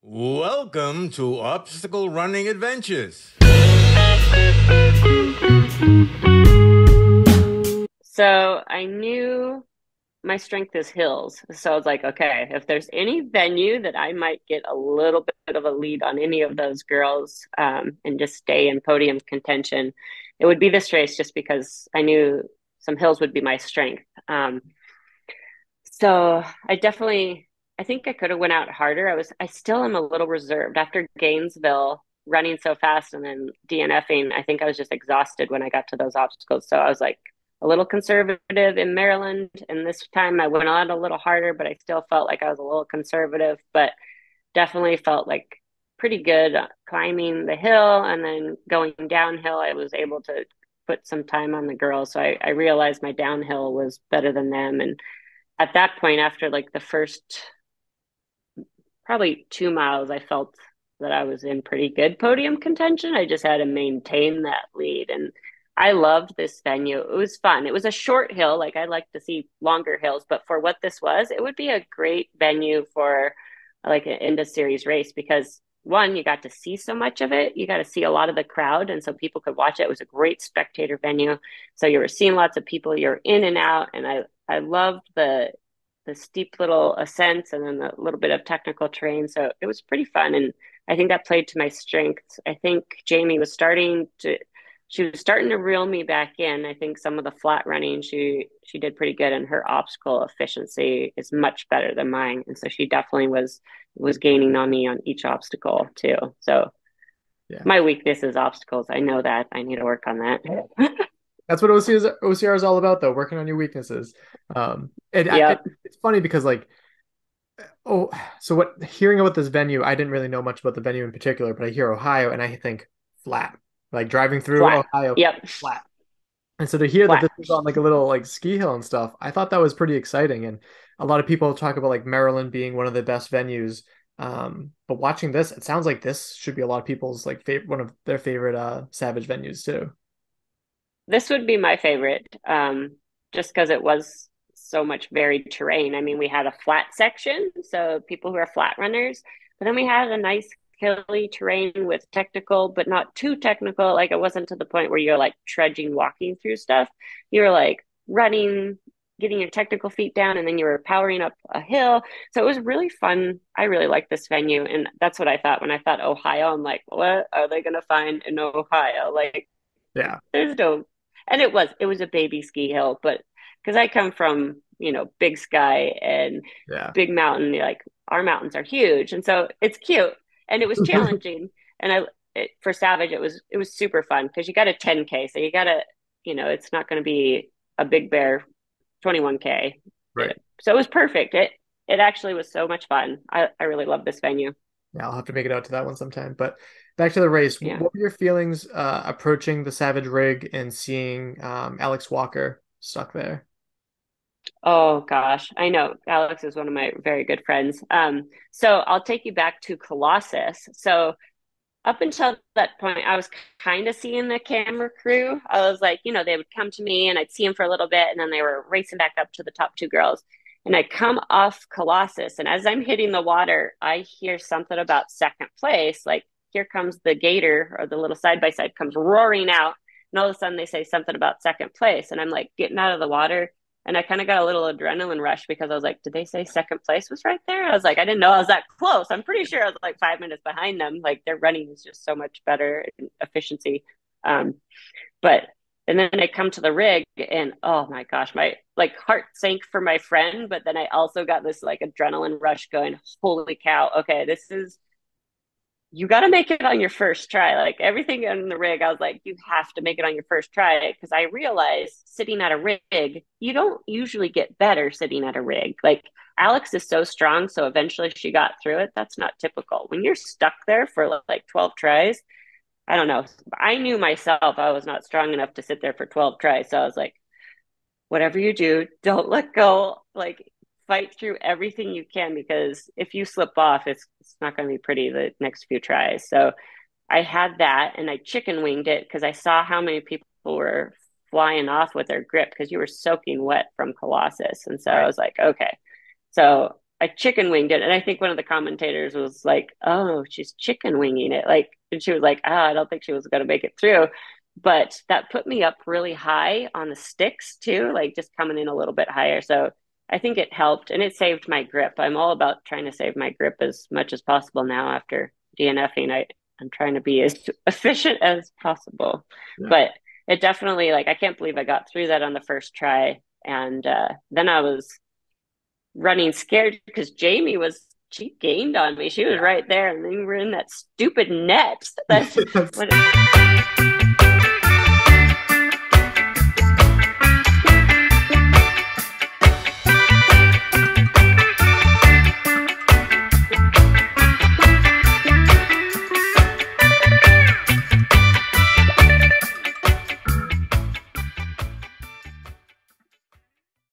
Welcome to Obstacle Running Adventures. So I knew my strength is hills. So I was like, okay, if there's any venue that I might get a little bit of a lead on any of those girls and just stay in podium contention, it would be this race just because I knew some hills would be my strength. So I think I could have went out harder. I still am a little reserved after Gainesville running so fast and then DNFing. I think I was just exhausted when I got to those obstacles. So I was like a little conservative in Maryland. And this time I went on a little harder, but I still felt like I was a little conservative, but definitely felt like pretty good climbing the hill and then going downhill. I was able to put some time on the girls. So I realized my downhill was better than them. And at that point, after like the first probably 2 miles, I felt that I was in pretty good podium contention. I just had to maintain that lead. And I loved this venue. It was fun. It was a short hill. Like I like to see longer hills, but for what this was, it would be a great venue for like an end of series race because one, you got to see so much of it. You got to see a lot of the crowd. And so people could watch it. It was a great spectator venue. So you were seeing lots of people, you're in and out. And I loved the steep little ascents and then a little bit of technical terrain. So it was pretty fun. And I think that played to my strengths. I think Jamie was she was starting to reel me back in. I think some of the flat running, she did pretty good and her obstacle efficiency is much better than mine. And so she definitely was gaining on me on each obstacle too. So Yeah, my weakness is obstacles. I know that. I need to work on that. that's what OCR is all about, though, working on your weaknesses. Yep. It's funny because, like, oh, so what? Hearing about this venue, I didn't really know much about the venue in particular, but I hear Ohio and I think flat. Like driving through Flat. Ohio, Yep. flat. And so to hear that Flat. this is on like a little like ski hill and stuff, I thought that was pretty exciting. And a lot of people talk about like Maryland being one of the best venues. But watching this, it sounds like this should be a lot of people's like favorite, one of their favorite Savage venues too. This would be my favorite, just because it was so much varied terrain. I mean, we had a flat section, so people who are flat runners, but then we had a nice hilly terrain with technical, but not too technical. Like it wasn't to the point where you're like trudging, walking through stuff. You were like running, getting your technical feet down, and then you were powering up a hill. So it was really fun. I really liked this venue, and that's what I thought when I thought Ohio. I'm like, what are they gonna find in Ohio? Like Yeah. there's no, and it was a baby ski hill, but because I come from, Big Sky and Yeah. Big Mountain, like our mountains are huge, and so it's cute and it was challenging. And for Savage, it was super fun because you got a 10K, so you got to, it's not going to be a Big Bear 21K. Right. So it was perfect. It actually was so much fun. I really love this venue. Yeah, I'll have to make it out to that one sometime. But back to the race, Yeah. what were your feelings approaching the Savage rig and seeing Alex Walker stuck there? Oh gosh, I know Alex is one of my very good friends. So I'll take you back to Colossus. So up until that point, I was kind of seeing the camera crew. I was like, they would come to me and I'd see them for a little bit, and then they were racing back up to the top two girls. And I come off Colossus, and as I'm hitting the water, I hear something about second place. Like here comes the gator or the little side by side comes roaring out, and all of a sudden they say something about second place, and I'm like getting out of the water. And I kind of got a little adrenaline rush because I was like, did they say second place was right there? I was like, I didn't know I was that close. I'm pretty sure I was like 5 minutes behind them. Like their running is just so much better in efficiency. Um, but and then I come to the rig and oh my gosh, my like heart sank for my friend, but then I also got this like adrenaline rush going, holy cow, okay, this is you got to make it on your first try. Like everything in the rig, I was like, you have to make it on your first try because I realized sitting at a rig, you don't usually get better sitting at a rig. Like Alex is so strong, so eventually she got through it. That's not typical. When you're stuck there for like 12 tries, I don't know. I knew myself I was not strong enough to sit there for 12 tries. So I was like, whatever you do, don't let go. Like fight through everything you can because if you slip off, it's not going to be pretty the next few tries. So I had that and I chicken winged it because I saw how many people were flying off with their grip because you were soaking wet from Colossus. And so I Right. was like, okay. So I chicken winged it. And I think one of the commentators was like, oh, she's chicken winging it. Like, and she was like, I don't think she was going to make it through. But that put me up really high on the sticks too, like just coming in a little bit higher. So I think it helped and it saved my grip. I'm all about trying to save my grip as much as possible now after DNFing. I'm trying to be as efficient as possible. Yeah. But it definitely, like, I can't believe I got through that on the first try. And then I was running scared because she gained on me. She was Yeah. right there. And then we were in that stupid net. That's Yes. what.